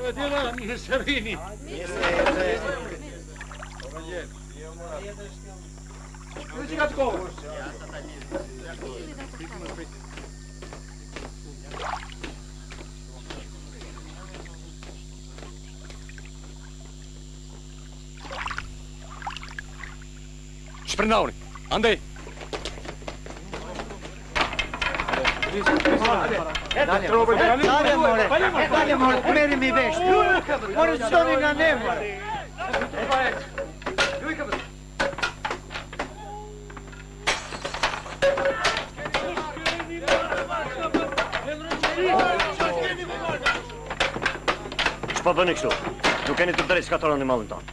Mirë se vini. Ju që ka të kohë? Shpërndauni, andej. Dalje, more, merim i vesh. More të stoni nga ne, more. Ç'po bëni kështu? Nuk keni të drejtë shkatoroni mallin tonë.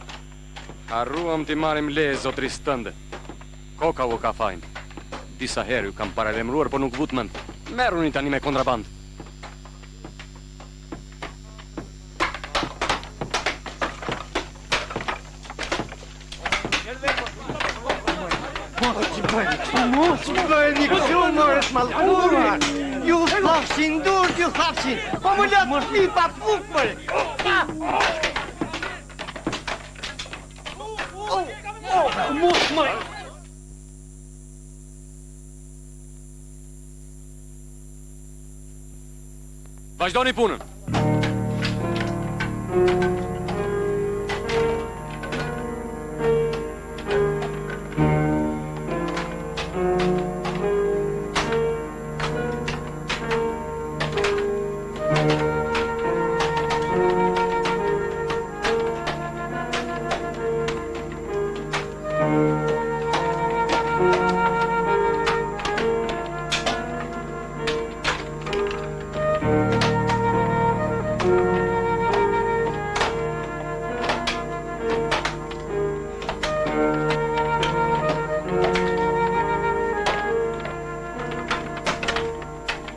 Harruam t'i marim leje zotris tënde. Koka u ka fajin. Disa herë ju kam paralemruar, por nuk vut mend. Merruni tani me kontraband. Mos bëni kështu, more të mallkuar. Ju thafshin dur, ju thafshin. Po më lëtë mi pa fuk, more. Mos, more. Vazhdoni punën.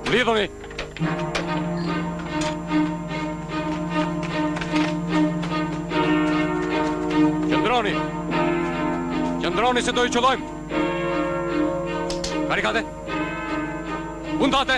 Lidhuni! Qëndroni! Qëndroni se do i qëllojmë! Karikate! Puntate!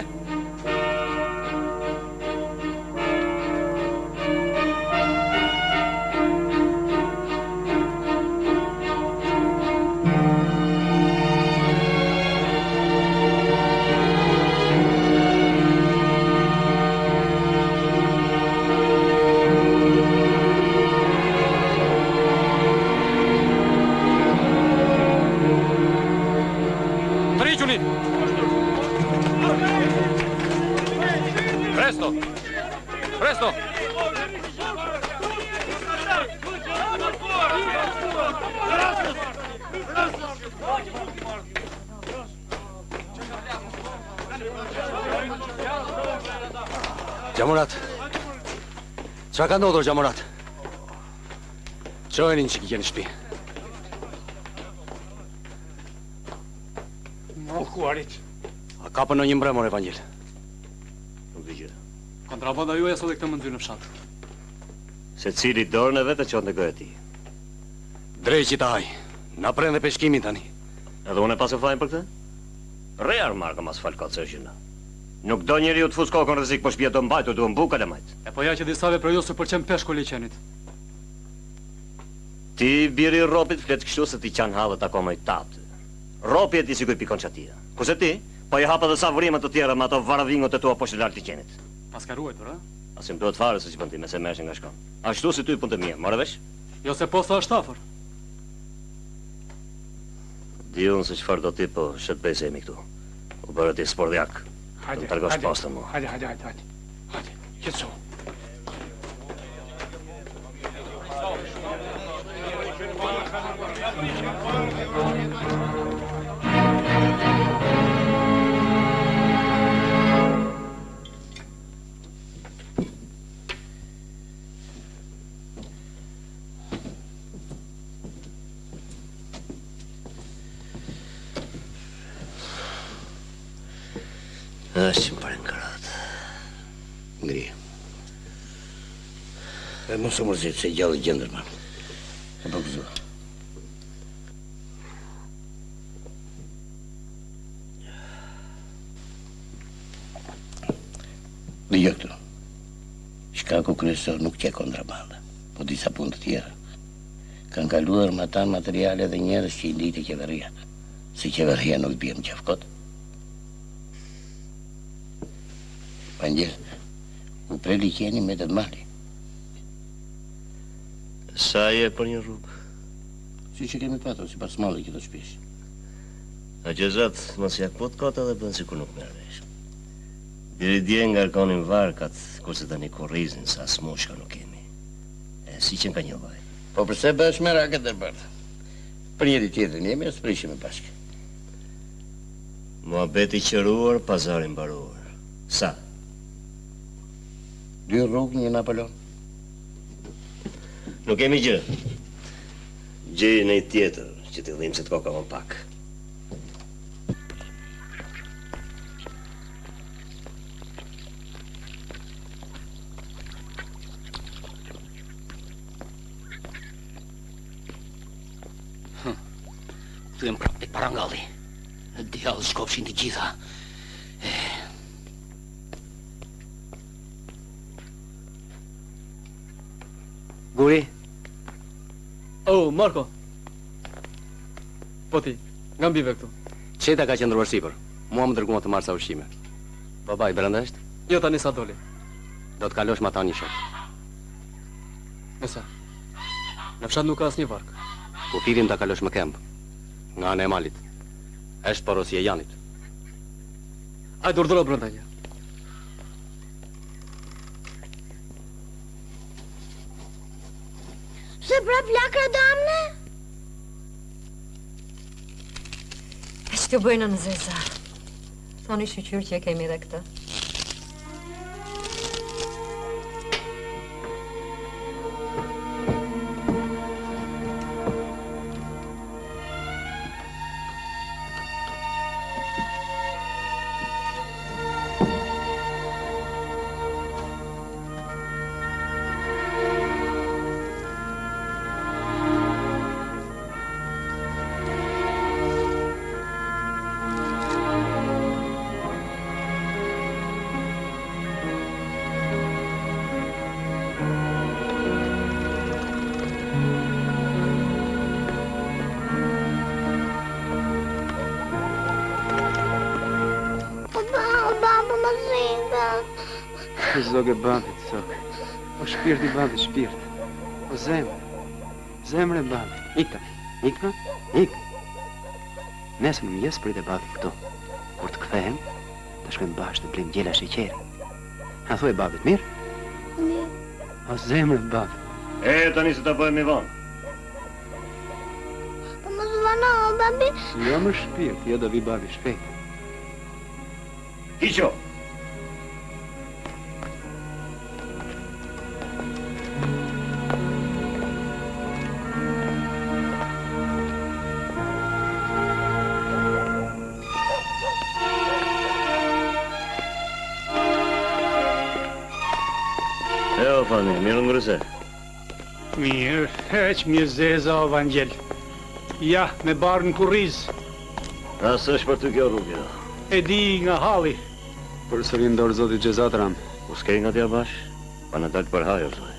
Presto! Presto! Gjamurat. Qa ka ndodhur, Gjamurat? Qojnin që ki në shtëpi. Mallkuarit. A kapën në një mbremor, Evangel? Nuk di gjë. Kontrabanda juaj sot e këtë më ndyr në fshat. Se cili dorën e vetë qon në gojë e tij. Drejqi ta haj. Na prende peshkimin tani. Edhe unë e pas e fajin për këtë? Rear marka mas falkat se është. Nuk do njeriu të fus kokën rrezik, po shtëpia do mbajtur, duhet mbuka le majt. E po ja që disave për ju se përqen peshku liqenit. Ti biri i Ropit flet kështu se ti qan hallet akoma i tatë. Ropi e ti siguj pikon qatia. Kurse ti, po i hapa dhe sa vurimet të tjera me ato varavingot e tua poshtë lartë liqenit. Pas ka ruajtur, a? Asim duhet fare se që bëndi me se meshin nga shkon. Ashtu si ty punë të mia, more vesh? Jo se posta është afër. Di unë se çfarë do ti, po shet bese jemi këtu. U bërë ti spordjak. Të më tërgosh postën mu. Hajde. Hajde, qëtëso. Ashtë më pare në karatë. Ngri. E mos u mërzit se gjallë i gjendër, man. E po këzua. Dhe gjë këtu. Shkaku kryesor nuk që kontrabanda, po disa punë të tjera. Kanë kaluar me ata materiale dhe njerëz që i ndihte qeveria. Si qeveria nuk bie në qafkot. Vangel, u pre liqeni me të mali. Sa je për një rrugë? Si që kemi patur, si pas malli këto shpesh. A gjëzat, mos jak pot kota dhe bën sikur nuk merr vesh. Diri dje ngarkonin varkat, kurse tani korrizin sa smushka nuk kemi. E si që ka një vaj. Po përse bësh me raket dhe bërë? Për njëri tjetrin jemi e së prishim e bashkë. Muhabeti qëruar, pazarin mbaruar. Sa? 2 rrugë, 1 Napoleon. Nuk kemi gjë. Gjej në i tjetër, që të dhim se të koka më pak. Thyem prapë parangalli. Në djallë shkopshin të gjitha. Guri? Oh, Marko. Po ti, nga mbive këtu. Qeta ka qëndruar sipër. Mua më dërguan të marr sa ushqime. Babai brenda është? Jo tani sa doli. Do të kalosh me ata një shok. Nësa, në fshat nuk ka asnjë vark. Po firim ta kalosh me kemp. Nga anë e malit. Është porosi e Janit. Hajde urdhëro brenda një. Se prap lakra damne? E që të bëjnë në zeza? Thoni shqyqyr që e kemi dhe këtë. Zogë bandit, zogë. O shpirti bandit, shpirt. O zemre. Zemre bandit. Ik tani. Ik pra? Ik. Nesër në mëngjes prit e babit këtu. Kur të kthehem, të shkojmë bashkë të blejmë gjela sheqeri. Ha thuaj babit, mirë? Mirë. O zemre bandit. Tani se ta bëjmë i vonë. Po mos vana, o babi. Jo më shpirt, jo do vi babi shpejt. Hiqo! Fani, mirë ngrëse. Mirë, heq mirë zeza o Vangel. Ja, me barë në kurriz. Asë është për të kjo rrugë. E di nga halli. Për së rinë dorë zotit Gjezat Ram. U s'kej nga tja bash, pa në dalë për hajo, zoj.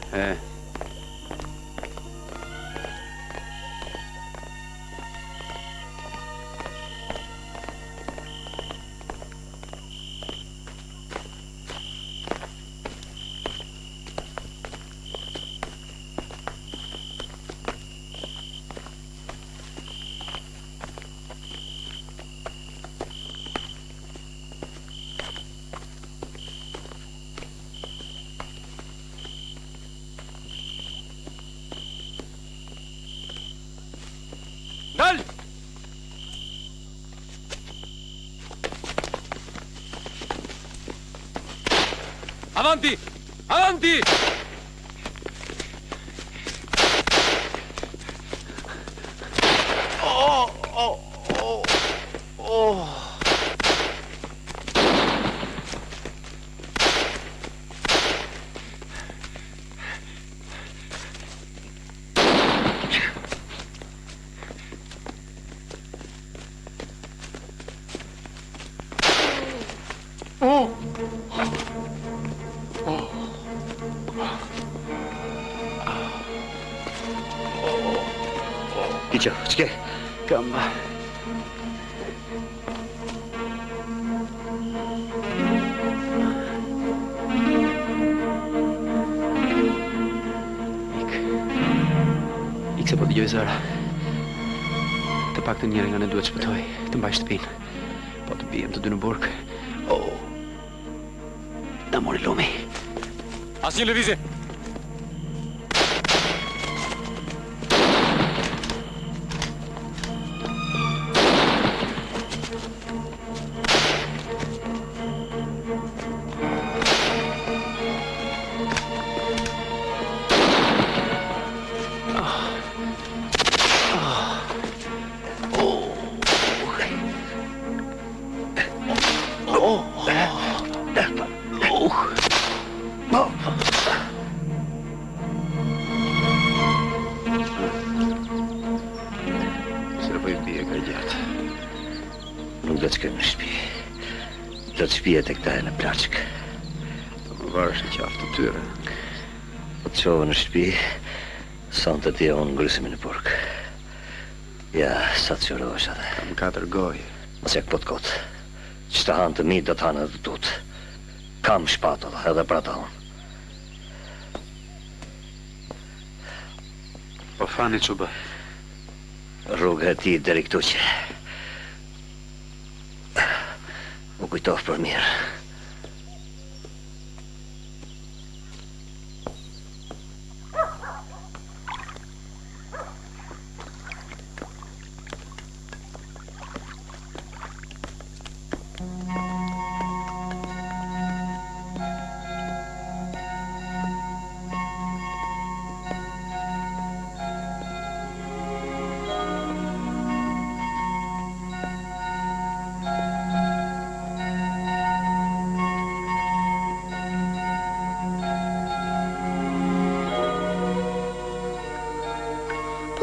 Dal! Avanti! Avanti! Kiqo, ç'ke? Kam... Ik se po dëgjoj zëra. Të paktën njëri nga ne duhet shpëtoj, të mbaj shtëpinë. Po të bijem të dy në burg. Oh. Na mori lumi. Asnjë lëvizje. Shpije të këta e në plaqëk. Të më varësh në qafë të tyre. Po të qovë në shtëpi, son të tje unë ngrysimin në burg. Ja, sa të qërojsh atë. Kam 4 gojë. Mos jak pot kot. Që të hanë të mi, do të hanë edhe të tut. Kam shpatolla, edhe pra ta unë. Po fani që bë. Rrugë e ti deri këtu që. U kujtof për mirë.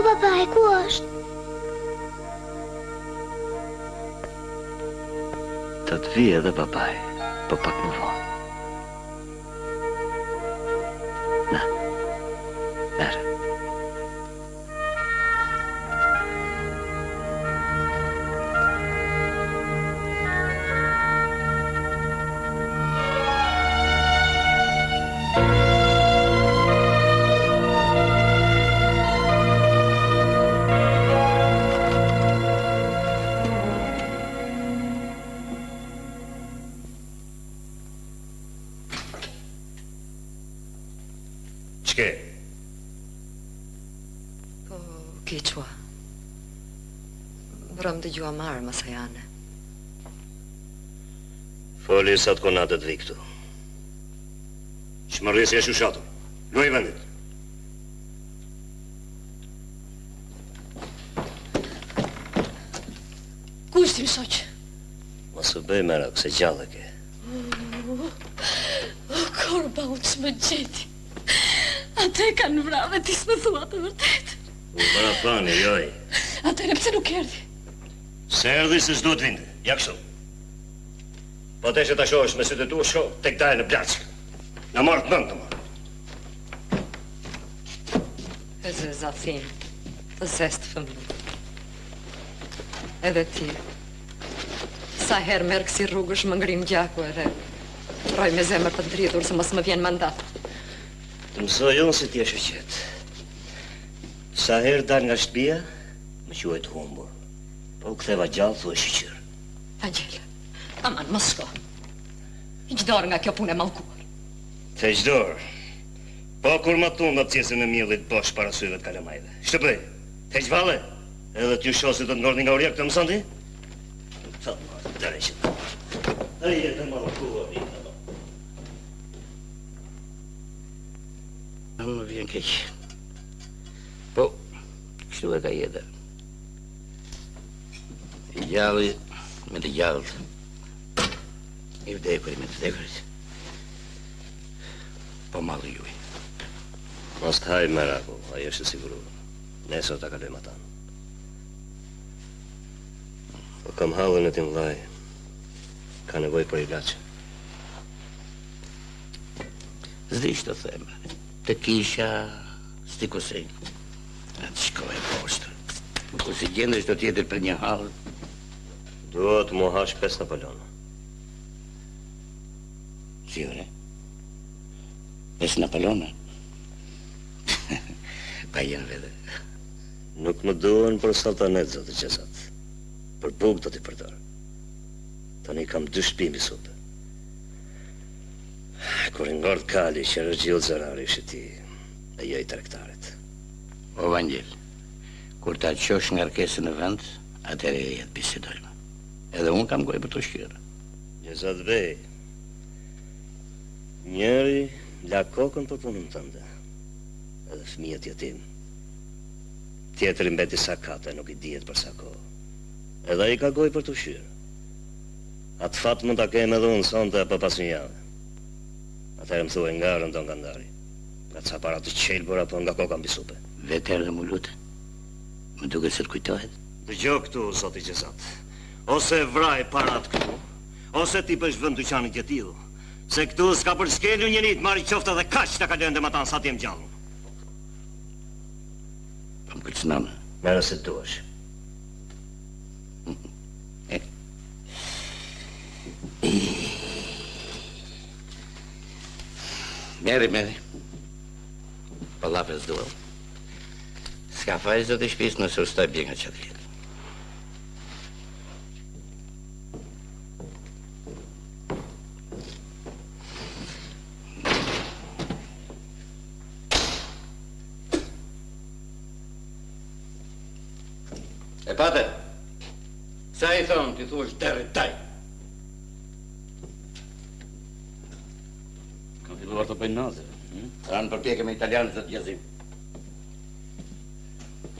Babai, ku është? Të të vi edhe babai, po pak më vonë. Na, merë. Po, Kiqua. Vrëm të gjua marë, mësa janë. Foli sa të konatët vi këtu. Shmërrisi e shushatur. Luaj vendit. Ku ishtim shoq? Mos u bëj merak, se gjallë ke. Korba, unë që më gjeti. Ate kanë vra dhe ti s'me thua të vërtet. U bëra fani, joj. Atere pse nuk erdi? Se erdi se s'du të vinde, ja kështu. Po te që ta shohësh me sytë tu, shko, te këta e në plaqë. Në marrë të nëndë të marrë. E zë zafin, të zestë fëmën. Edhe ti, sa herë merë kësi rrugësh më ngrim gjaku edhe roj me zemër të ndridhur se mos më vjen mandat. Të mësoj unë si t'je shëqet. Sa herë dal nga shtëpia, më quajt humbur. Po u ktheva gjallë, thua shqyqyr. Angel, aman, mos shko. Hiq dorë nga kjo punë e mallkuar. Te dorë. Po kur ma tunda të cjesën e mjellit bosh para syve të kalamajve. Shtë bëj? Te valle? Edhe t'ju shosit të ngorni nga uria këtë mësandi? Thot, ma, dere që. Dere jetë mallkuar. Më vjen keq. Po, kështu e ka jetë. I gjalli me të gjallët. I vdekurit me të vdekurit. Po malli juj. Mos të haj meraku, ajo është siguru. Neso ta kalojmë atan. Po kam hallën e tim vllaj. Ka nevoj për ilaç. Zdi që të them. Të kisha, s'ti kusin. Atë shkoj e postë. Po si gjendesh do tjetër për një hallë? Duhet mu hash 5 Napoleona. Si ore? 5 Napoleona? Pa jenë vede. Nuk më duhen për saltanet, zotë Gjezat. Për buk do t'i përdor. Tani kam 2 shtëpi mbi supe. Kur i ngord kali që rëgjillë zërari ishë ti, e jo i trektarit. O Vangjel, kur ta qosh nga rkesën në vend, atëre e jetë bisedojme. Edhe unë kam gojë për të shkjërë. Gjezat Bey, njeri la kokën për punën tënde, edhe fëmijët jetim. Tjetëri mbeti sakate, nuk i dihet për sa kohë. Edhe i ka gojë për të shkjërë. Atë fatë mund ta kem edhe unë sonte apo pas një javë. Atëherë më thuaj nga rëndon nga ndari. Nga ca para të qelbër apo nga koka mbi supe. Veter dhe mu lutë, më duke se të kujtohet. Dëgjo këtu, zoti Gjezat. Ose vraj parat këtu, ose ti pësh vend dyqanit jetiu. Se këtu s'ka për skelu njerit, marri qofta dhe kaq të kalën dhe më tanë sa t'jem gjallë. Po më kërcënanë. Merë se duash. Meri. Palapes duel. S'ka fajzë të shpisë nëse ustaj bje nga qatë jetë. E pate, sa i thonë ti thuash deri taj? Kam filluar të bëjnë nazë. Ranë përpjekë me italianës dhe të jazim.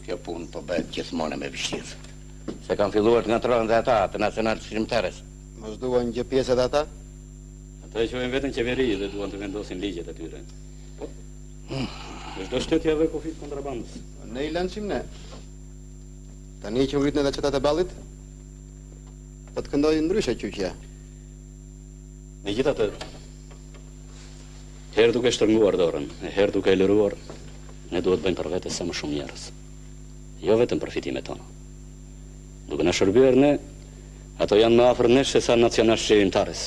Kjo punë po bëhet gjithmonë me vështirë. Se kam filluar të ngatrohen dhe ata, të nacionalë shqrimtares. Mos duan gjë pjesët ata? Ata e quajnë vetën qeveri dhe duan të vendosin ligjet e tyre. Çdo shtet ja vë kufit kontrabandës. Ne i lançim ne. Tani që ngritën edhe qëtat e ballit, po të këndojnë ndryshe qyqja. Megjithatë, herë duke shtrënguar dorën, e herë duke e lëruar, ne duhet bëjmë për vete sa më shumë njerëz. Jo vetëm për fitimet tona. Duke na shërbyer ne, ato janë më afër nesh se sa nacional shqiptares.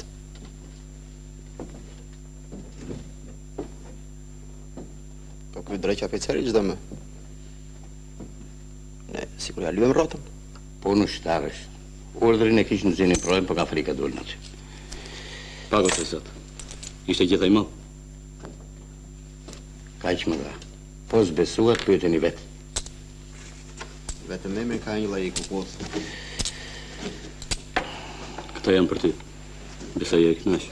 Po ky drejt oficeri çdo më. Ne sikur ja lyem rrotën. Po në shtarësh. Urdhrin e kishin zini projnë, po ka frika dulë në që. Pago se sot. Ishte gjithaj më. Ka që më dha. Po zbesuat, pyeteni vetë. Vetëm me ka një lloj kukos. Këto janë për ty. Besoj e kënaq.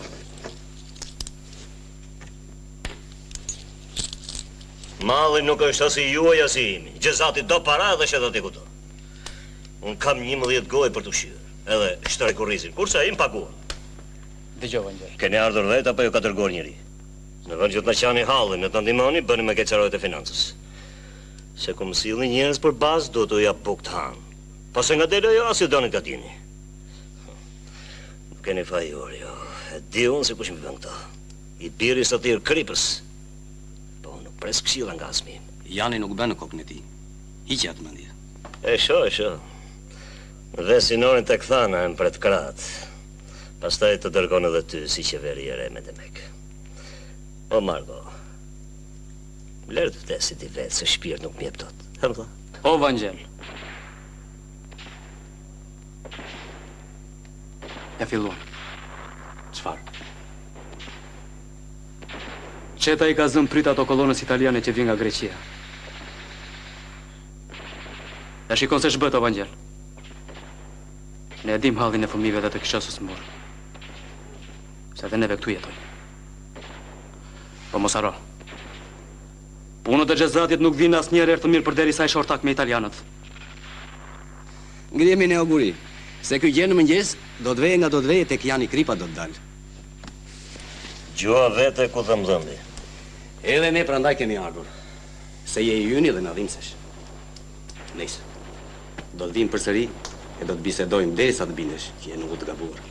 Malli nuk është as i juaj as i imi. Gjezati do para dhe që do t'i kuto. Unë kam 11 gojë për të shyrë. Edhe shtrej kurrizin. Kurse im paguan. Dëgjova njërë. Keni ardhur vetë apo ju ka dërguar njëri? Në vend që të na qani hallin, në të ndihmoni, bëni me keqarojët e financës. Se ku më sillni njerëz për bazë, do t'u jap buk të hanë. Pase nga dele jo, as ju doni gatini. Nuk keni fajor, jo. E di unë se kush më vën këta. I biri sa tirë kripës. Po, nuk pres këshilla nga asmim. Jani nuk bën në kokën e tij. Hiqi atë mendje. E sho. Dhe sinorin të këthana e më pret kratë. Pastaj të dërgon edhe ty si qeveri e re me Demek. O, Margo, lërë të vdesit i vetë se shpirt nuk mjep tot. Hem tha? O, Vangjel. Ja filluan. Çfarë? Qeta i ka zënë prit ato kolonës italiane që vjen nga Greqia. Ja shikon se shbët, o Vangjel. Ne edhim hallin e fëmijëve dhe të kishësës murë. Se edhe neve këtu jetojnë. Po mos haro. Punët e Gjezatit nuk vinë asnjëherë erë të mirë përderisa i shortak me italianët. Ngrihemi ne o buri, se ky gjë në mëngjes do të veje nga do të veje tek Jani Kripa do të dalë. Gjua vete ku të mdhëmbi. Edhe ne prandaj kemi ardhur. Se je i yni dhe na dhimbsesh. Nëse do të vim përsëri e do të bisedojmë derisa të bindesh që je nuk u të gabuar.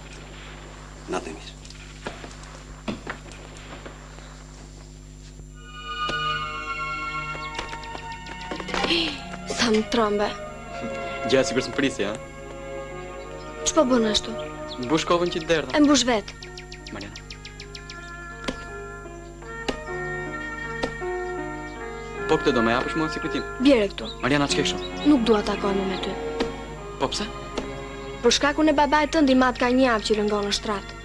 Natë mirë. Sa më trombe. Gjatë sikur s'më prisi, ha? Që po bën ashtu? Mbush kovën që të derdha. E mbush vetë. Mariana. Po këtë do me japësh mua si kujtim. Bjere këtu. Mariana, ç'ke kështu? Nuk dua ta takoj me ty. Po pse? Për shkakun e babait tënd i mat ka një javë që lëngon në shtrat.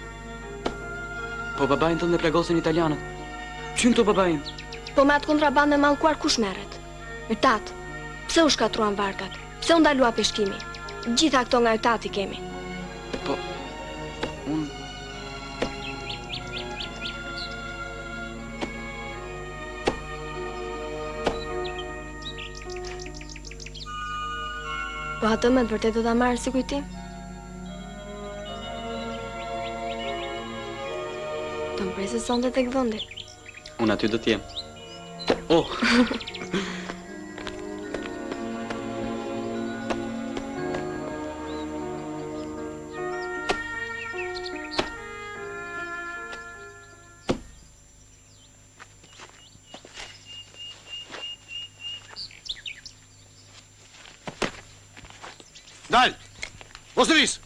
Po babain tënd e plagosin italianët. Çyn këtu babain? Po me atë kontrabandë e mallkuar kush merret? Ytat. Pse u shkatruan barkat? Pse u ndalua peshkimi? Gjitha këto nga ytati kemi. Po unë Po atë me të vërtet do ta marrë si kujtim? Të më presi sonde tek vendi. unë aty do t'jem. Oh! Dal! Mos rris!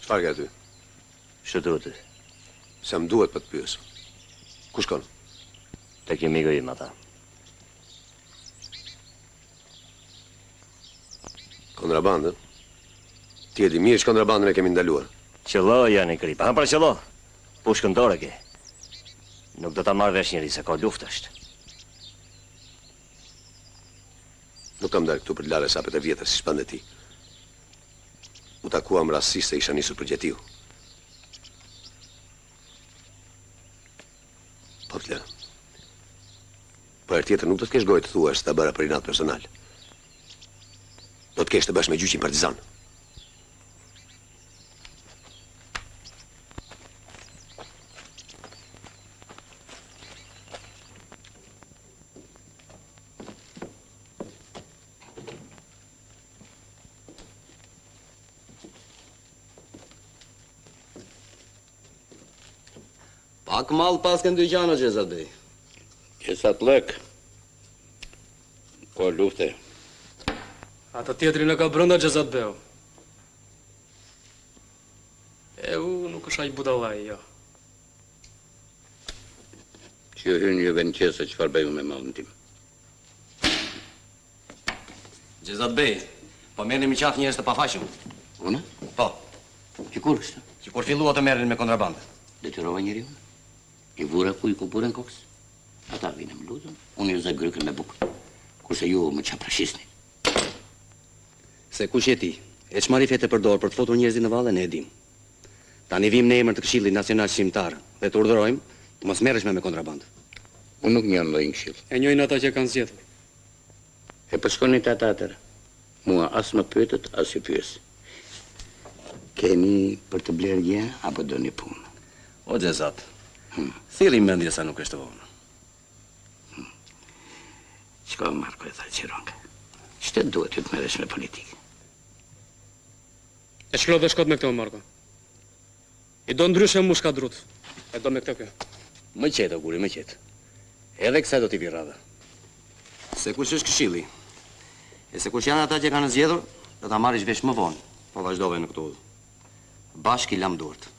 Çfarë ke aty? Ç'të duhet? Se më duhet për të pyes. Ku shkon? Tek miku im ata. Kontrabandën? Ti e di mirë që kontrabandën e kemi ndaluar. Qëllo janë i kripa. Ha pra qëllo. Po shkëndore ke. Nuk do ta marrë vesh njëri se ka luftë është. Nuk kam dalë këtu për larë sapet e vjetra si shpande ti. U takuam rastësisht se isha nisur për gjetiu. Po të lërë. Për herë tjetër nuk do të kesh gojë të thuash se ta bëra për inat personal. Do të kesh të bësh me gjyqin partizan. Pak mall pas kënë dyqana Xhezat Bey. Qesat lek. Ko lufte. Ata tjetri në ka brënda Xhezat Beu. E u nuk është ai budallaj, jo. Që hyn juve në qesë çfarë bëju me mallin tim. Xhezat Bey, po merrni me qaf njerëz të pafashëm. Unë? Po. Që kur është? Që kur fillua të merren me kontrabandë. Detyrova njëri unë. I vura kuj ku buren koks. Ata vine më lutën, unë ju zë grykën me bukë. Kurse ju më qaprashisni. Se kush je ti? E çmari fete përdor për të fotur njerëzit në valle ne e dim. Tani vim në emër të Këshillit Nacional Shqiptar dhe të urdhërojmë të mos merresh me kontrabandë. Unë nuk njën lloj këshill. E njojnë ata që kanë zgjedhur. E përshkoni të ata atër. Mua as më pyetët, as ju pyes. Keni për të blerë gjë, apo do një punë? O Xhezat, thirrni mendje sa nuk është vonë. Shko, Marko, e tha Qironga. Qëtë duhet ju të merresh me politikë? E shklo dhe shkot me këto, Marko. I do ndryshe mu shka drut. E do me këto kjo. Më qetë, Guri, më qetë. Edhe kësaj do t'i vi radha. Se kush është Këshilli, e se kush janë ata që kanë zgjedhur, do ta marrish vesh më vonë, po vazhdove në këtë udhë. Bashkë i lam duart.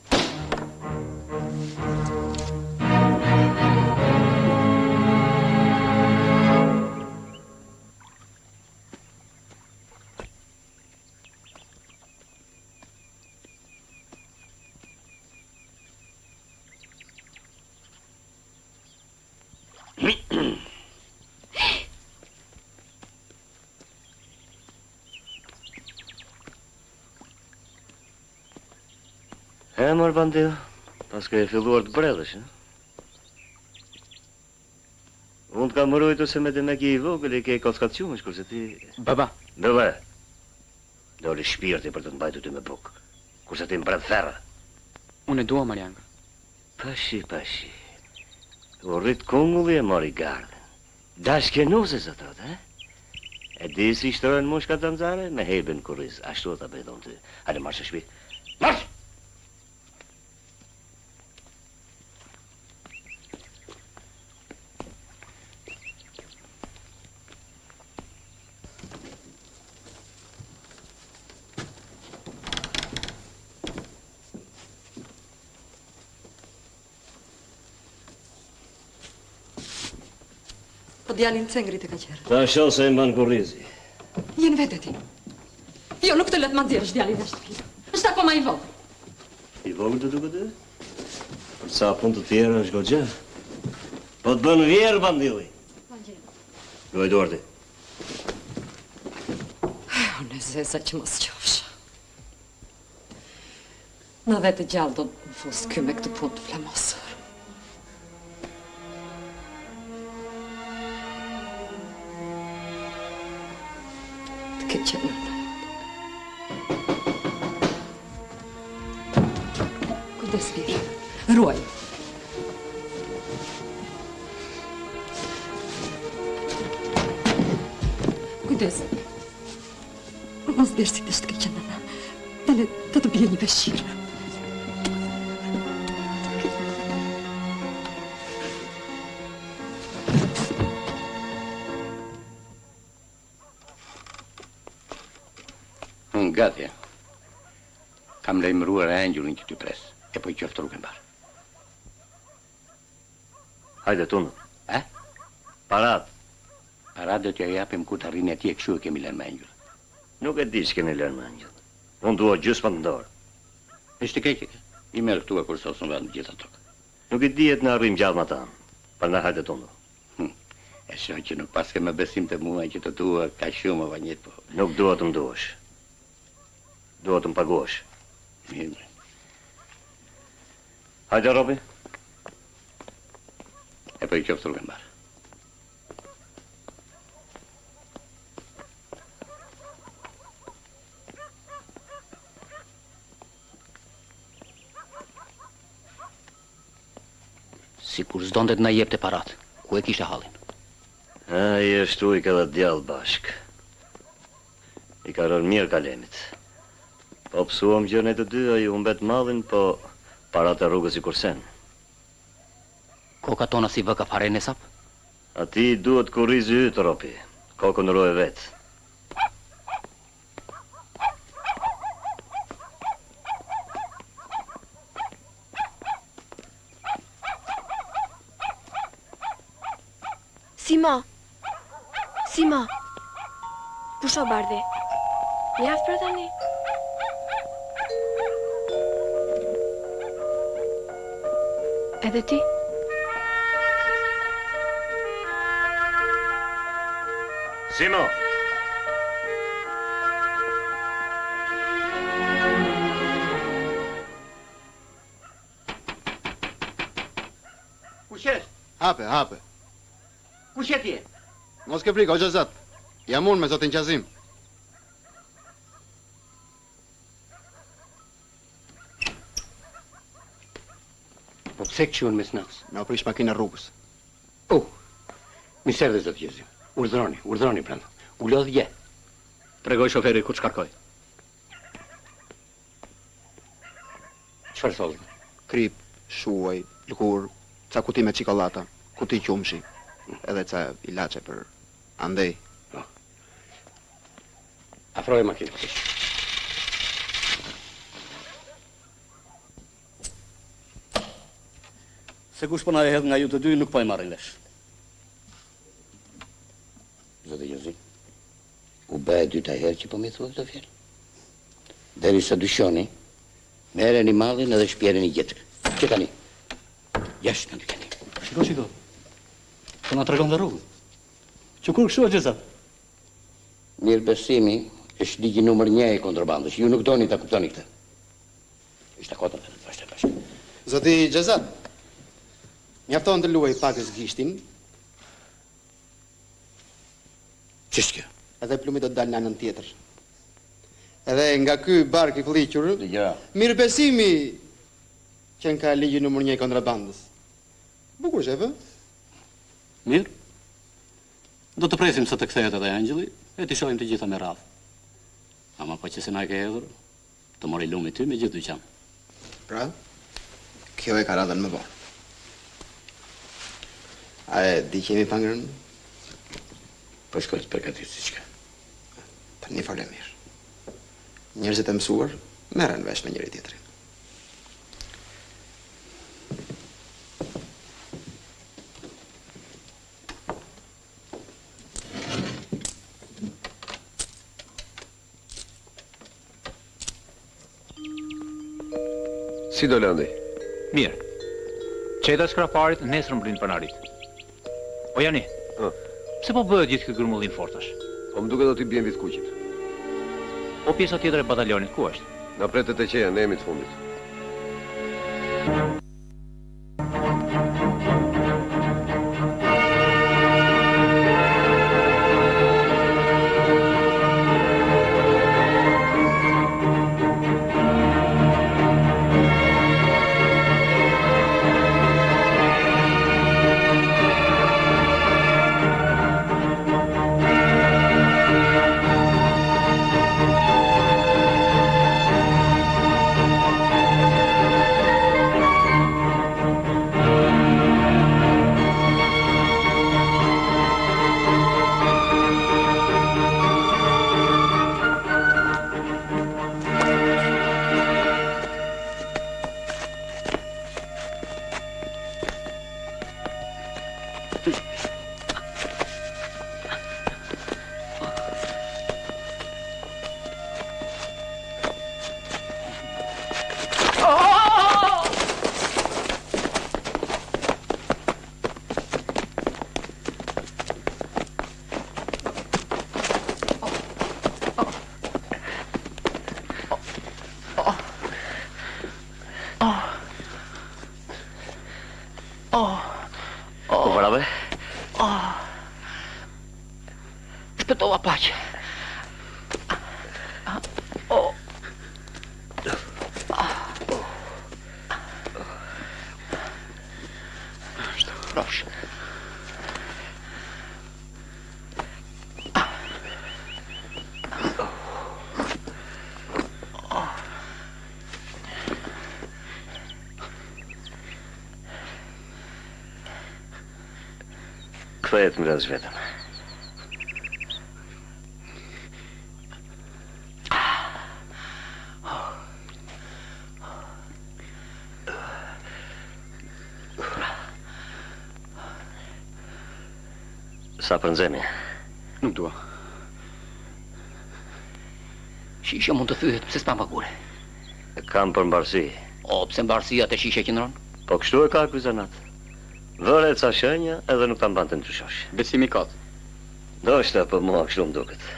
E mërë bandil, pas ka e filluar të bredhësh, Unë të kam mërujtu se me dhe me ki i vogël i ke kockaciumesh, kurse ti... Baba. Bebe, doli shpirti për të të mbajtu ty me bukë, kurse ti më bredh ferra. Unë e dua, Marianga. Pashi. U rrit kungulli e mori gardën. Dashkenuse, zë thot, E di si shtorën mushka të nxare, me heben kurriz, ashtu ta bëjdon ty. Hajde marsh në shtëpi. Marsh! djalin cengrit e ka qerë. Ta shoh se e mban kurrizi. Jenë vete ti. Jo, nuk të letë ma nxjerrësh djalin e shtëpi. Është akoma i vogël. I vogël të duket e? Për sa punë të tjera është goxha. Po të bën vjerë bandilli. Luaj duarti. Unë e zeza që mos qofsh. Në dhe të gjallë do të më fusë ky me këtë punë të flamosër. Të ke qenë në kujdes mirë, ruaj. Kujdes. Mos dërsi të shtë ke qenë në. Dale, të bje një peshqirë. Gati. Kam lejmëruar e Angelin që t'y pres, e po I qoftë rrugën barë. Hajde tunë. Parat. Parat do t'ja japim ku t'arrin e ti e këshu e kemi lënë me Angel. Nuk e di që keni lënë me Angel. Unë dua gjysmë të ndorë. Ishte keqe. I merë këtu e kur sosën vend gjitha tokë. Nuk I dihet në arrim gjallë ma tanë. Prandaj hajde tunë. E shoh që nuk paske me besim të mua që të dua ka shumë vanjet po. Nuk dua të më duash. Dua të më paguash. Mirë. Hajde, Robi. E po I qoftë rrugën barë. Si kur zdonde të na jep të parat, ku e kishe hallin? I është ujkë edhe djallë bashkë. I ka rënë mirë kalemit. Po pësuam gjërën e të dy, a I humbet mallin, po parat e rrugës I kursen. Koka tona si vë ka fare në sap? Ati duhet kurrizi ytë, Ropi. Kokën roje vetë. Sima. Pusho bardhi. Mjaft për tani. Edhe ti? Simo! Kush jest? Hape. Kush je ti? Mos ke frikë, o Gjezat. Jam unë me zotin Qazim. Po pse këqy unë mesnac? Me oprish makina rrugës. Misër dhe zotë Qazim. Urdhroni prandë. U lodh je. Tregoj shoferi ku shkarkoj. Çfarë solli? Krip, shuaj, lëkur, ca kuti me çikollata, kuti qumshi, edhe ca ilaçe për andej. Afroj makinën. Se kush po na e hedh nga ju të dy nuk po e marrin lesh. Zotë Qazim, u bë e dyta herë që po mi thua këtë fjalë. Derisa dyshoni, merreni mallin edhe shpjereni jetër. Që tani? Jashtë në dykeni. Shiko. Po na tregon dhe rrugën. Që kur kështu Gjezat? Mirë besimi është ligji numër 1 I kontrabandës. Ju nuk doni ta kuptoni këtë. Ishte akota të bashkë. Zoti Gjezat, mjafton të luaj pakës gishtin. Ç'është kjo? Edhe plumi do të dalë në anën tjetër. Edhe nga ky bark I vlliqur, mirë besimi që nga ligji numër 1 I kontrabandës. Bukur shefe? Mirë. Do të presim sa të kthehet edhe Angeli, e t'i shohim të gjitha me radhë. Ama po që se na ke hedhur, të mori lumi ty me gjithë dyqan. Pra, kjo e ka radhën më vonë. A e di që jemi pangrën? Po shkoj të përgatit si qka. Për një fale mirë. Njerëzit e mësuar, merren vesh me njëri tjetrin. Si do lëndi? Mirë. Qeta skraparit nesër mblin panarit. O Jani, pse po bëhet gjithë këtë grumullin fortash? Po më duke do t'i bjen vitë kuqit. O pjesa tjetër e batalionit, ku është? Nga pretet e qeja, ne jemi të fundit. Spëtova paqë. Prosh. Kthehet më rreth vetëm. Sa për nxemi? Nuk dua. Shisha mund të thyhet, pse s'pam pagure? Kam për mbarësi. O, pse mbarësia te shisha qëndron? Po kështu e ka ky zanat. Vëre ca shenja edhe nuk ta mbante në tyshosh. Besimi kat. Ndoshta po mua kështu më duket.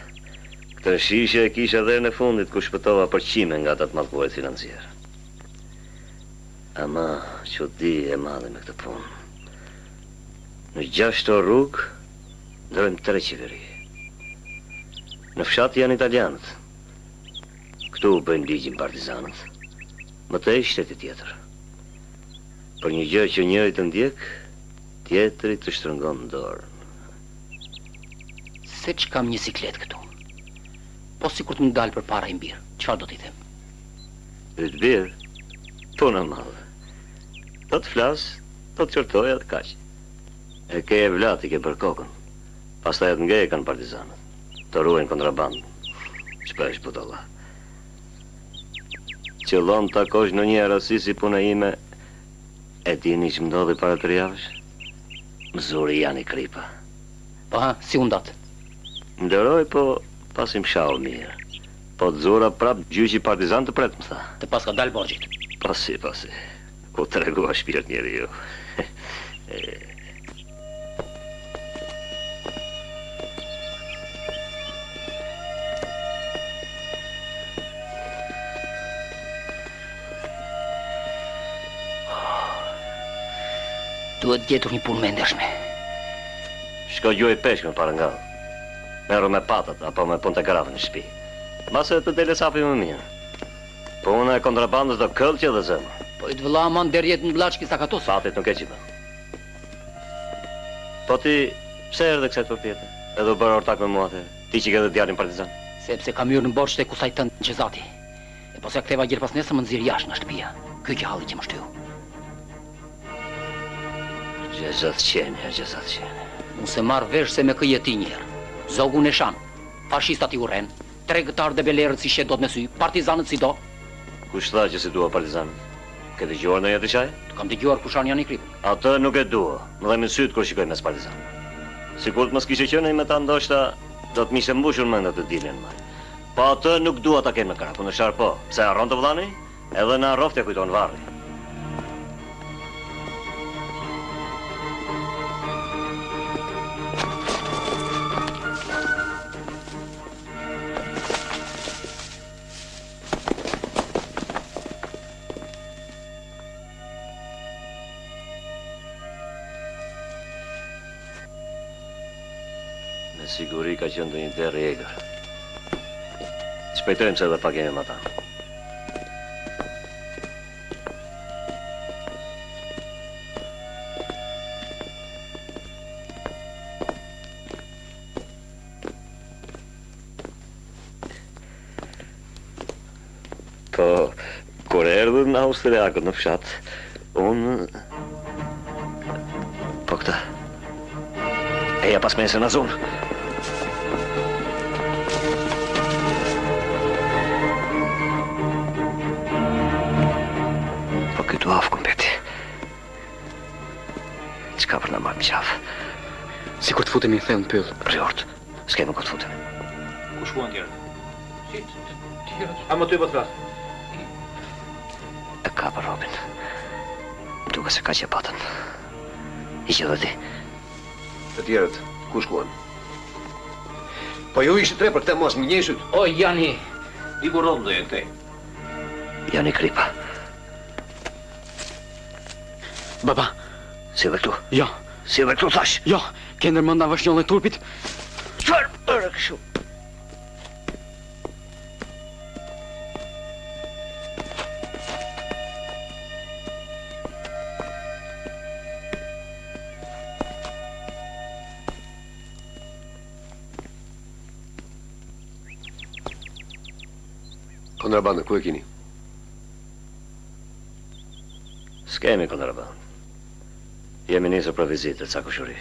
Këtë shishe e kisha edhe në fundit ku shpëtova përqime nga ata të mallkuarit financiar. Ama çudi e madhe me këtë punë. Në 6 orë rrugë ndërojmë 3 qeveri. Në fshat janë italianët. Këtu bëjnë ligjin partizanët. Më tej shteti tjetër. Për një gjë që njëri të ndjek, tjetri të shtrëngon dorën. Se që kam një siklet këtu. Po si kur të më dalë për para i mbirë, qëfar do t'i them? Ytë birë, puna madhe. Do të flasë, do të qërtoj atë kaq. E ke e vlati ke për kokën. Pastaj atë nga e kanë partizanët. Të ruajnë kontrabandën. Shpesh budalla. Qëllon të takosh në një rasi si puna ime, e dini që më ndodhi para 3 javësh? Mëzuri janë i kripa. Po ha, si undat? Ndëroj, po pasim shau mirë. Po të zura prap gjyqi partizan të pret, më tha. Të pas ka dalë borgjit. Pasi. Ku të regua shpirt njeri ju. Duhet gjetur një punë me ndershme. Shko gjuaj peshkën para nga. Merru me patat, apo me punë të grave në shtëpi. Mase të dele sapi më mirë. Puna e kontrabandës do këllqe dhe zemër. Po i të vëlla man derjet në blaçki sa katos. Patit nuk e qipa. Po ti, pse erdhe kësaj të përpjete? Edhe u bërë ortak me mua të, ti që ke dhe djalin partizan? Sepse kam hyrë në borë shte kusaj tënë në qezati. E po se ktheva gjirë pas nesë më nëzirë jashtë nga shtëpia. Ky që halli që më shtyu. Gjezat qene. Unë se marrë vesh se me këjeti njerë. Zogu në shanë, fashistat i uren, tregëtar dhe belerët si shet do të me sy, partizanët si do. Kush tha që si dua partizanët? Ke dëgjuar në jetë qaj? Të kam dëgjuar kushan janë i kripë. Atë nuk e dua, më dhe më sytë kur shikoj mes partizanë. Sikur të mos kishe qenë me ta ndoshta, do të mishe mbushur menda të dilin më. Po atë nuk dua ta kem në krah, po në sharë po. Pse harron të vëllani? Edhe na rrofte kujton varri. Me siguri ka qenë ndonjë derë i egër. Shpejtojmë se edhe pa kemi më ta. Po, kur erdhën austriakët në fshat, unë... Po këta... Eja pas mesën në zonë. Po këtu afë kumbeti. Qka për në marrë më qafë? Si kur të futemi në thellë në pyllë. Rjort, s'kemi kur të futemi. Ku shkuan tjerët? A më ty po të flasë? E ka për Robin. Duke se ka që patën. I që dhe ti. Të tjerët, ku shkuan? Po ju ishte tre për këte mos më njëshut. O, Jani, di ku rrëmë dhe e këtej. Jani Kripa. Baba. Si dhe këtu? Jo. Si dhe këtu thash? Jo, ke ndërmënda vëshnjollë e turpit. Qërë përë këshu? Kontrabandën, ku e kini? S'kemi kontrabandë. Jemi nisër për vizitë, ca kushuri.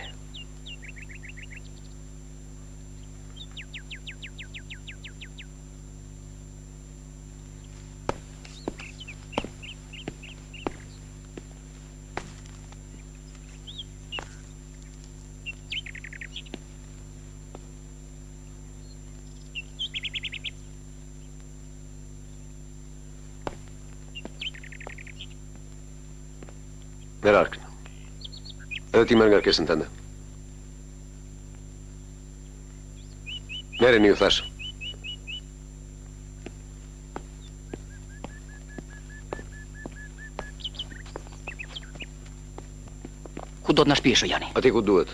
Merë arkën. Edhe ti merë nga kërkesën tënde. Merë një ju thash. Ku do të na shpjesh, Jani? Ati ku duhet.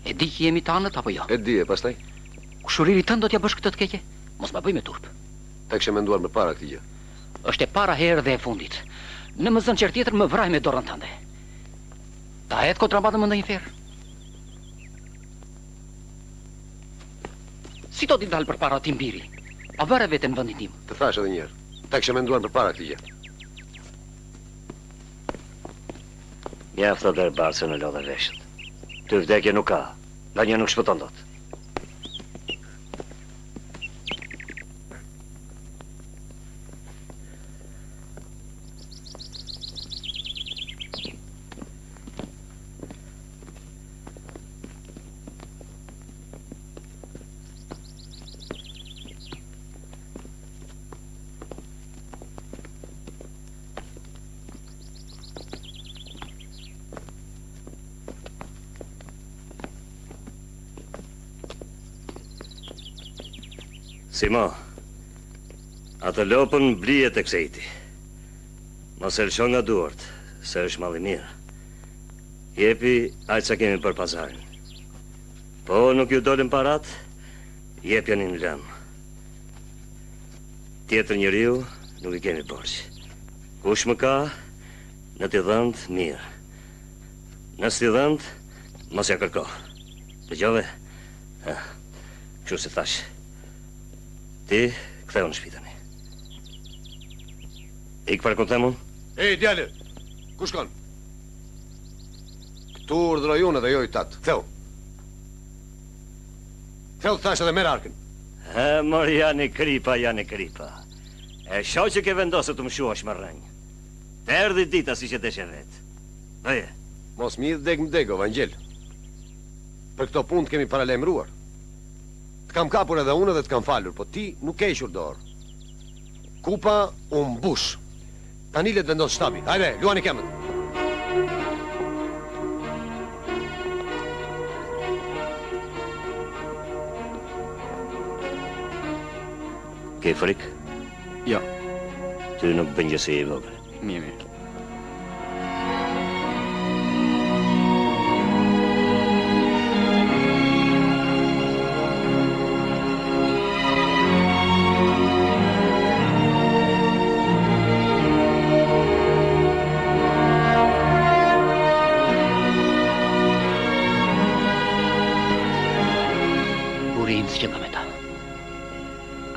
E di që jemi të anët apo jo? E di e pastaj? Kushuriri tënë do t'ja bësh këtë të keqe? Mos ma bëj me turp. Ta kështë menduar më para këti gjë. Është e para herë dhe e fundit. Në më zënë qërë tjetër më vraj me dorën tënde. Ta jetë kontrabandën më ndonjë ferë. Si do t'i dalë për para ti mbiri? A vëre vete në vëndin tim? Të thash edhe njerë. Ta kështë menduar më para këti gjë. Mjaftë dhe barë se në lodhe veshët. Ty vdekje nuk ka, nga një nuk shpëton dot. Simo, atë lopën blijet e ksejti. Mos e lëshon nga duart, se është malli mirë. Jepi aq sa kemi për pazarin. Po nuk ju dolin parat, jep janë në lëmë. Tjetër njeriu nuk i kemi borç. Kush më ka, në t'i dhënd mirë. Nësë t'i dhënd, mos ja kërko. Dëgjove? Kështu si thash. Ti, ktheu në shtëpi tani. Ik për kontemun? Ej, djale, ku shkon? Këtu urdhroj unë dhe jo i tatë, ktheu. Ktheu të thash edhe merë arkën. Mor Jani Kripa. E shoh që ke vendosur të më shuash më rrënjë. Të erdhi dita si që deshe vetë. Bëje. Mos mi deg më dego, Vangjel. Për këto punë të kemi paralajmëruar. Të kam kapur edhe unë dhe të kam falur, po ti nuk ke ishur dorë. Kupa u mbush. Tani le të vendos shtabi. Hajde, luani kemën. Ke frikë? Jo. Ty nuk bën gjësi i vogël. Mirë.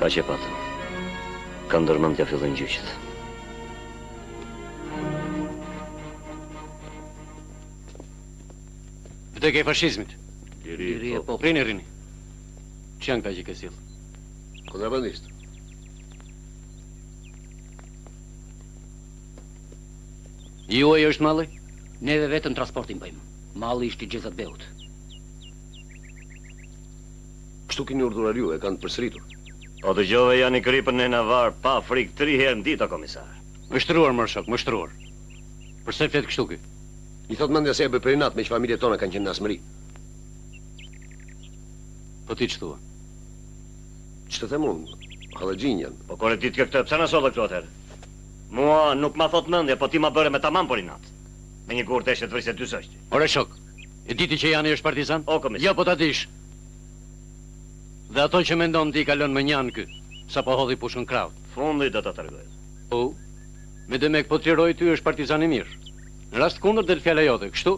Ka që patëm. Ka ndërmend t'ja fillojnë gjyqet. Vdekja e fashizmit. Liri e po. Rini. Që janë këta që ke sill? Kontrabandist. Juaj është malli? Neve vetëm transportin bëjmë. Malli ishte i Xhezat Beut. Kështu keni urdhëruar ju, e kanë përsëritur. Po dëgjove janë i kripën në navar pa frikë 3 herë në ditë, komisar. Më shtruar, më shok, më shtruar. Përse flet kështu ky? I thot mendja se e bëj për inat me që familjet tona kanë qenë në asmëri. Po ti ç'thua? Ç'të them unë? Hallexhin janë. Po kore ti të këtë, pse na solle këtu atëherë? Mua nuk ma thot mendja, po ti ma bëre me tamam për inat. Me një kur të eshe të vrisë ty sështë. Ore shok, e diti që janë është partizan? O, komisar. Jo, po ta dish. Dhe ato që mendon ti kalon me njanë ky, sa po hodhi pushën kraut. Fundi do ta tregoj. Po, me demek po t'liroj ty është partizan i mirë. Në rast kundër del fjala jote, kështu?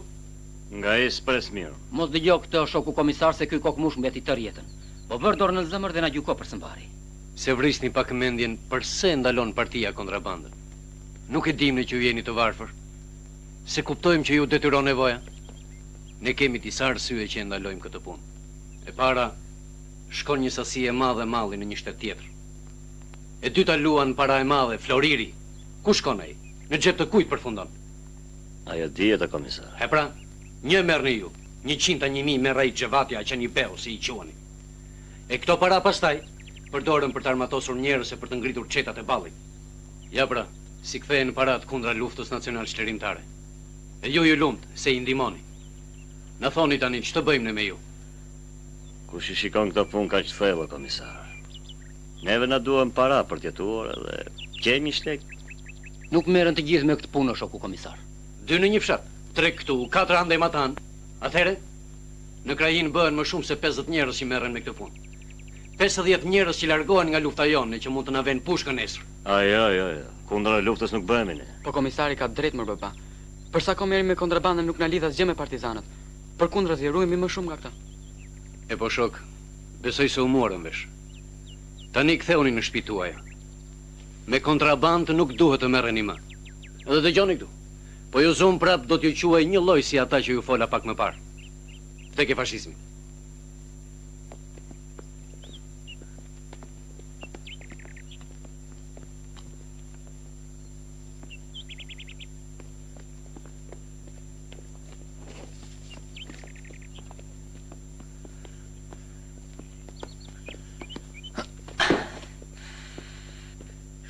Nga is pres mirë. Mos dëgjo këtë shoku komisar se ky kokmush mbeti tër jetën. Po vër dorë në zemër dhe na gjyko për së mbari. Se vrisni pak mendjen përse ndalon partia kontrabandën. Nuk e dimni që ju jeni të varfër. Se kuptojmë që ju detyron nevoja. Ne kemi disa arsye që e ndalojmë këtë punë. E para, shkon një sasi e madhe malli në një shtet tjetër. E dyta luan para e madhe, Floriri. Ku shkon ai? Në xhep të kujt përfundon? Ajo dihet, komisar. E pra, një merrni ju, 100 a 1000 merr ai Xhevatja që një beu si i quani. E këto para pastaj përdoren për të armatosur njerëz e për të ngritur çetat e ballit. Ja pra, si kthehen parat kundra luftës nacional çlirimtare. E ju lumt se i ndihmoni. Na thoni tani ç'të bëjmë ne me ju? Kush i shikon këtë punë kaq thellë, komisar? Neve na duhen para për t'jetuar edhe kemi shtek. Nuk merren të gjithë me këtë punë, shoku komisar. 2 në një fshat, 3 këtu, 4 ande matan. Atëherë, në krajinë bëhen më shumë se 50 njerëz që merren me këtë punë. 50 njerëz që largohen nga lufta jonë që mund të na vënë pushkën nesër. Jo. Kundra luftës nuk bëhemi ne. Po komisari ka drejt më baba. Për sa kohë merremi me kontrabandën nuk na lidh asgjë me partizanët. Përkundër ruhemi më shumë nga këta. E po shok, besoj se u morën vesh. Tani ktheuni në shtëpi tuaja. Me kontrabandë nuk duhet të merreni më. Edhe dëgjoni këtu. Po ju zum prap do t'ju quaj një lloj si ata që ju fola pak më parë. Tek e fashizmi.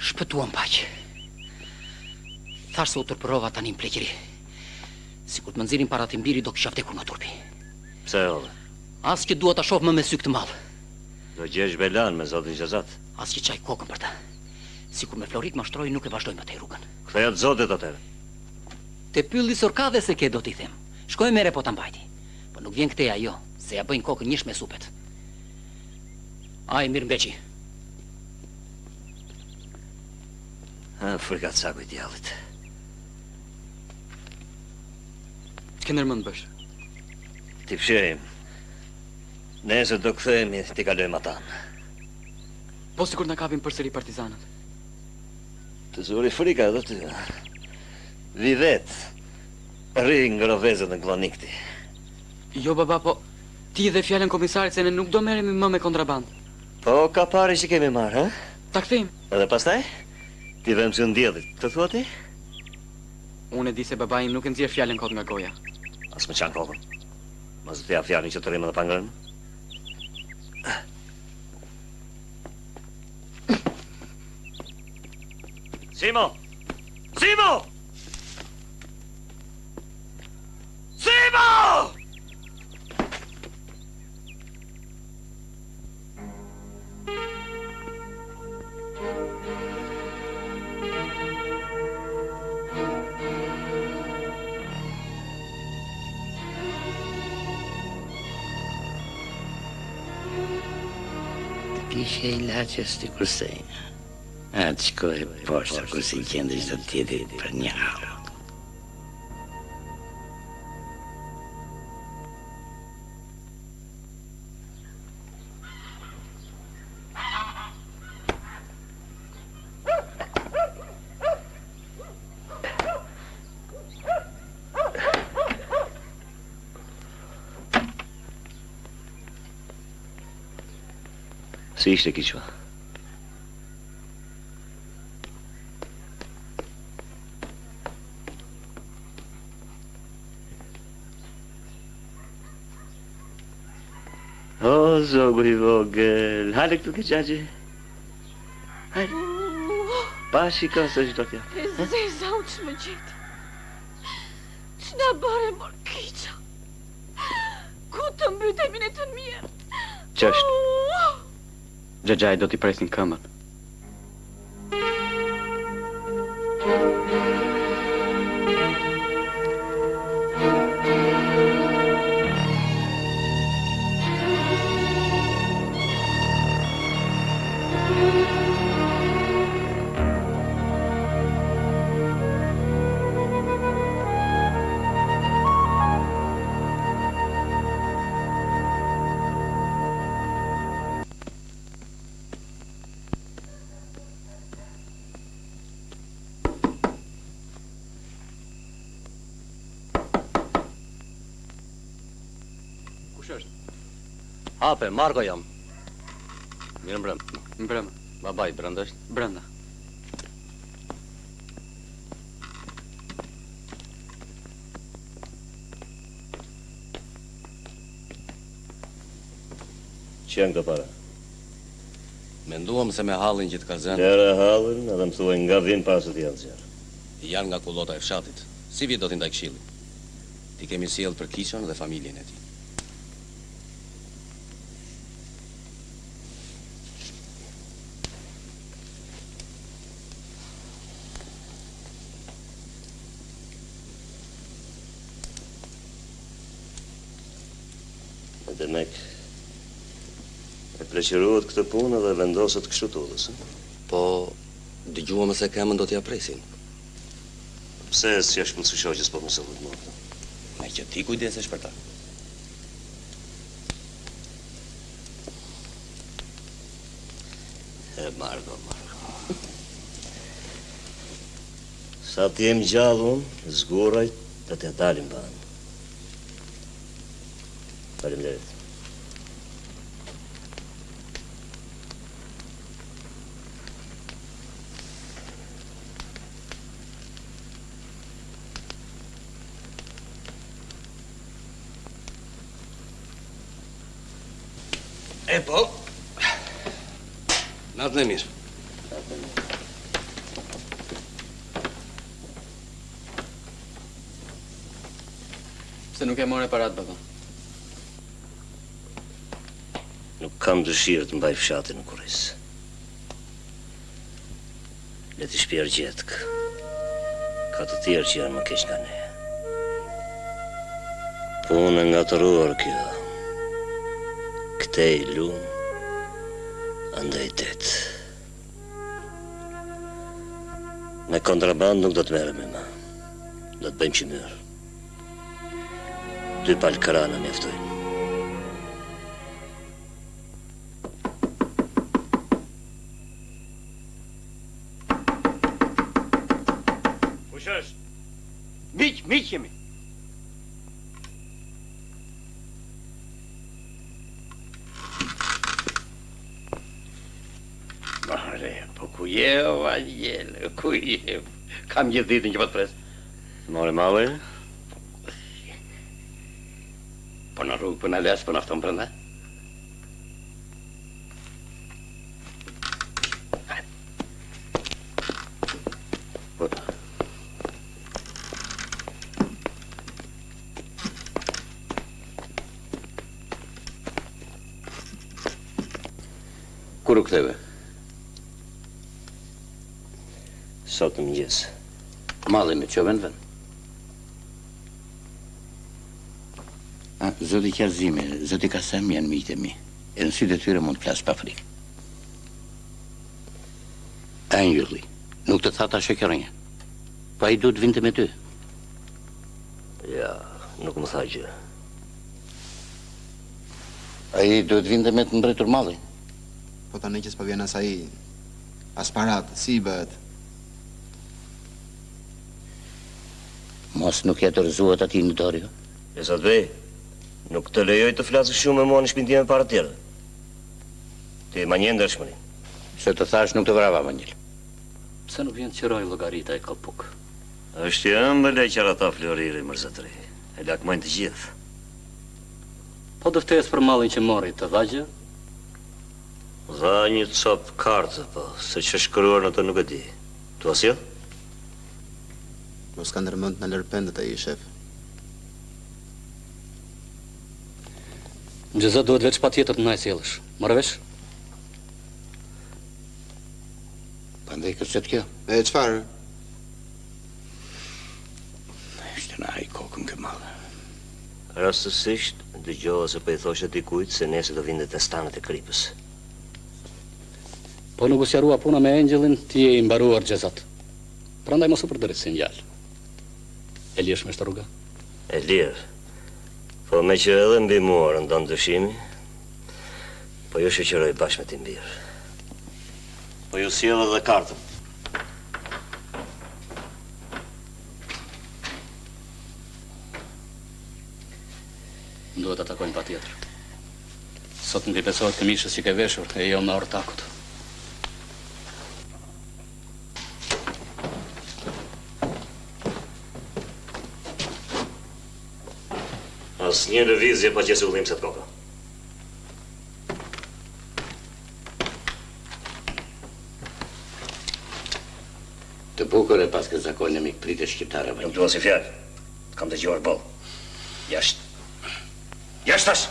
Shpëtuam paq. Thash se u tërpërova tani në pleqëri. Sikur të më nxjerrin para të mbiri do kisha vdekur nga turpi. Pse olla? As që dua ta shoh më me sy këtë mall. Do gjesh belan me zotin Xhezat. As që çaj kokën për ta. Sikur me Florit mashtroi nuk e vazhdoj më tej rrugën. Kthejat zotit atëherë. Te pylli sorkave se ke do t'i them. Shkoj mere po ta mbajti. Po nuk vjen këtej ajo, se ja bëjnë kokën njësh me supet. Ai mirë mbeçi. Frika të saku i djallit. Ç'ke ndërmend bësh? Ti fshehim. Nesër do kthehemi ti kalojmë atan. Po sikur na kapin përsëri partizanët. Të zuri frika edhe ty. Vi vet. Rri ngrovezët në klonikti. Jo baba, po ti dhe fjalën komisarit se ne nuk do merremi më me kontrabandë. Po ka pari që kemi marrë, ha? Ta kthejmë. Edhe pastaj? Ti vëmë që ndjedhit, të thua ti? Unë e di se baba im nuk e nxjerr fjalën kot nga goja. As më qanë kokën. Mos të ja fjalën që të rrimë dhe pangërën. Simo! Simo! Simo! Kishe I laqës të kursejnë. Atë shkoj poshtë kur si qendri të tjetëri për një avë. Si ishte kiqua? O, zogu I vogël, hajde këtu keqaqi. Hajde. Pa shiko se qdo tja. E zeza unë që më gjithë. Që na bare mor kiqa. Ku të mbytemi në të mirë. Qështë? Xhaxhaj do t'i presin këmbët. Hape, Marko jam. Mirë mbrëm. Mbrëm. Babaj, brenda është? Brenda. Që janë këto para? Menduam se me hallin që të ka zënë. Lere hallin, edhe më thuaj nga vjen pasët janë zjarë. Janë nga kullota e fshatit. Si vit do t'i ndaj këshilli? Ti kemi sjell për Kiçon dhe familjen e tij. Demek, e pleqëruat këtë punë dhe vendosët kështu tullës. Po, dëgjuam se kemën do t'ja presin. Pse s'ja shkullë shoqës po mësë të më? Me që ti kujdesesh për ta. E Marko. Sa t'jem gjallë unë, zguraj të t'ja dalim banë. Faleminderit. E po. Natën e mirë. Pse nuk e more parat, baba? Nuk kam dëshirë të mbaj fshatin në Kurris. Le t'i shpjerë gjetëk. Ka të tjerë që janë më keq nga ne. Punë nga të ruar kjo. Këtej lumë, andaj tet. Me kontraband nuk do të merrem me ma. Do të bëjmë që mërë. 2 palë krana mjaftojnë. Miq jemi. Mare, po ku je o Vangjel, ku je? Kam gjithë ditën që po të pres. More male? Po në rrugë, po në les, po në afton brenda? Po, ktheve? Sot në mëngjes. Malli me qove në vend. Zoti Qerzimi, zoti Kasem janë miqtë e mi. E në sytë e tyre mund të flasë pa frikë. Angjulli, nuk të tha ta shëkërënja. Pa i du të vinte me ty. Ja, nuk më tha gjë. A i du të vinte me të mbretur malli? Po tani që s'pa vjen as ai, as parat, si bëhet? Mos nuk jetë rëzuat ati në dorë. E sa të vej, nuk të lejoj të flasë shumë me mua në shpintin e para tjere. Ti ma një ndërshmëri. Se të thash nuk të vrava, Vangjel. Pse nuk vjen të qëroj llogarita e Kalpuk? Është e ëmbël e qarata Floriri, mërzatëri. E lakmojnë të gjithë. Po dëftes për mallin që mori të dhagje? Dha një cop kartë, po, se që shkruar në të nuk e di. Tu asjell? Mos ka ndërmend në lërpendet ai shef. Në gjëzat duhet veç pa tjetër të na e sjellësh. Morë vesh? Pandej kërcet kjo? E çfarë? Ishte na i kokën kë madhe. Rastësisht, dëgjova se po i thoshe dikujt se nesër do vinte testanët e kripës. Po nuk u sqarua puna me Angelin, ti je i mbaruar gjëzat. Prandaj mos u përdërit si ngjall. E liesh me shtaruga? E lirë. Po me që edhe mbi mua rëndon dëshimi, po ju shoqëroj bashkë me Timbir. Po ju sjell edhe kartën. Duhet të takojnë pa tjetër. Sot nuk i besohet këmishës që ke veshur, e jo me ortakut. As një lëvizje pa qesë ullim se të koka. Të bukur e pas këtë zakonin e mikë pritë shqiptare. Nuk duha si fjallë. Kam të gjuar bëllë. Jashtë. Jashtë tash!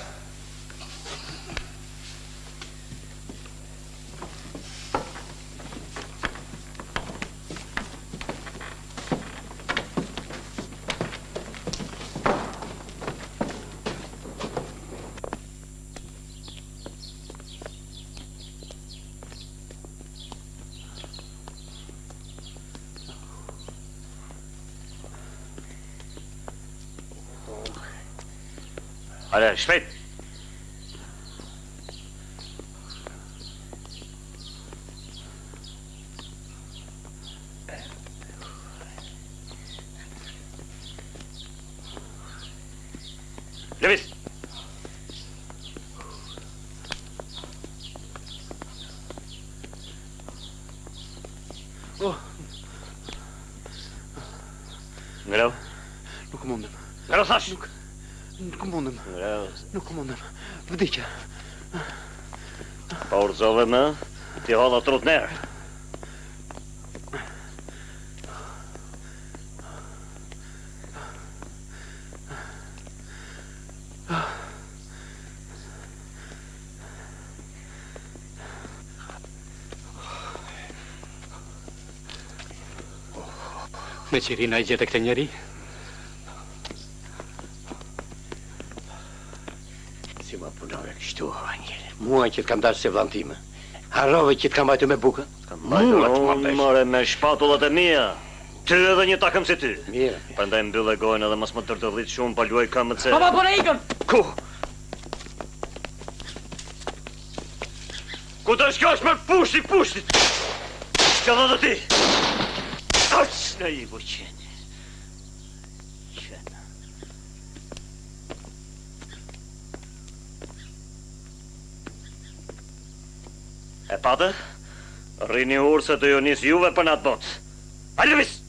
Hajde, shpejt! Lëviz! Ngelaw? Nuk mundem. Ngelaw thash! Nuk mundem. Ngelaw. Nuk mundem. Vdikja. Pa urzove më, ti holla trut nerë. Me qirina i gjete këtë njeri? Si ma punove kështu, Angjel. Mua që t'kam dash se vlantime. Harrove që t'kam bajtu me bukë. Unë more me shpatullat e mia. Ty edhe një takëm si ty. Mirë. Prandaj mbyll e gojën edhe mos më tërtëllit shumë pa luaj këmbët se... Papa, po në ikën! Ku? Ku të shkosh me pushtit? Shka dhe ti? Aq në i buqeni. Qena. E pate? Rrini urë se të ju njës juve për në atë botë. A lëvis!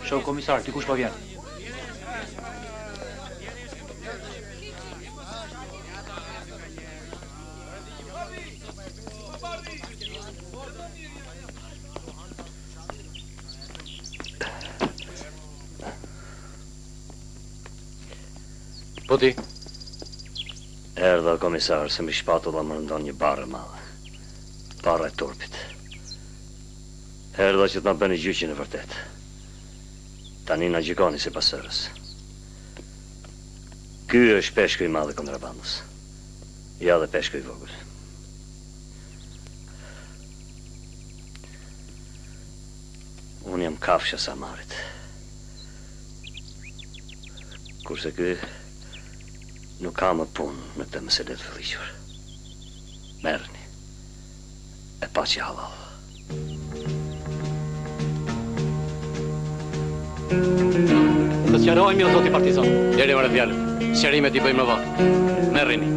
Shoh komisar, ti kush po vjen? Po ti? Erdha komisar se mi shpatulla më rëndon një barë madhe. Para e turpit. Erdha që të na bëni gjyqin e vërtet. Tani na gjykoni si pasërës. Ky është peshku i madhe kontrabandës. Ja dhe peshku i vogël. Unë jam kafshë Samarit. Kurse ky nuk ka më punë në këtë meselet të fëlliqur. Merrni. E pa që halal. Të sqarojmë o zoti partizan. Deri më fjalën. Sqarimet I bëjmë në vot. Merrini.